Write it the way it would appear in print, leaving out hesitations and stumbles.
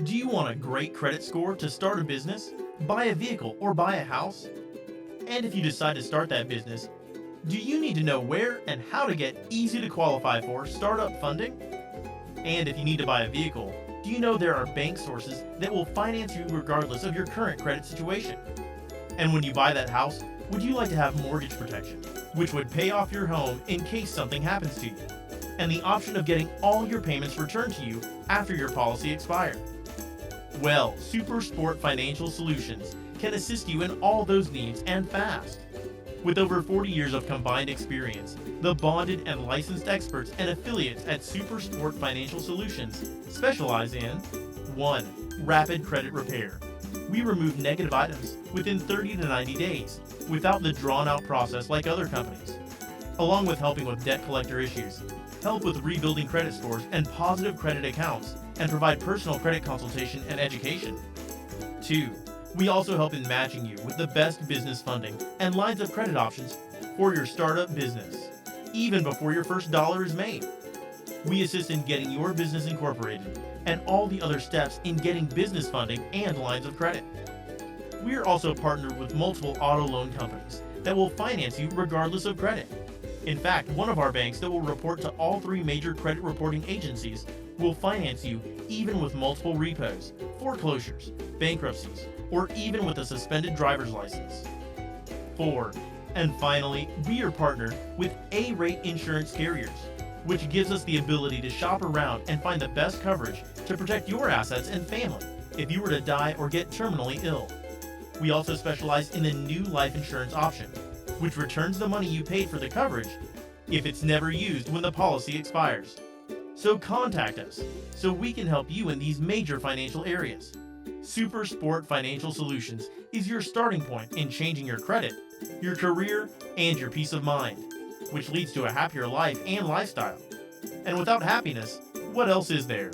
Do you want a great credit score to start a business, buy a vehicle, or buy a house? And if you decide to start that business, do you need to know where and how to get easy to qualify for startup funding? And if you need to buy a vehicle, do you know there are bank sources that will finance you regardless of your current credit situation? And when you buy that house, would you like to have mortgage protection, which would pay off your home in case something happens to you, and the option of getting all your payments returned to you after your policy expired? Well, Super Sport Financial Solutions can assist you in all those needs and fast. With over 40 years of combined experience, the bonded and licensed experts and affiliates at Super Sport Financial Solutions specialize in 1. Rapid credit repair. We remove negative items within 30 to 90 days without the drawn-out process like other companies. Along with helping with debt collector issues, help with rebuilding credit scores and positive credit accounts, and provide personal credit consultation and education. 2. We also help in matching you with the best business funding and lines of credit options for your startup business, even before your first dollar is made. We assist in getting your business incorporated and all the other steps in getting business funding and lines of credit. We are also partnered with multiple auto loan companies that will finance you regardless of credit. In fact, one of our banks that will report to all 3 major credit reporting agencies will finance you even with multiple repos, foreclosures, bankruptcies, or even with a suspended driver's license. 4. And finally, we are partnered with A-Rate insurance carriers, which gives us the ability to shop around and find the best coverage to protect your assets and family if you were to die or get terminally ill. We also specialize in the new life insurance option, which returns the money you paid for the coverage if it's never used when the policy expires. So contact us so we can help you in these major financial areas. Super Sport Financial Solutions is your starting point in changing your credit, your career, and your peace of mind, which leads to a happier life and lifestyle. And without happiness, what else is there?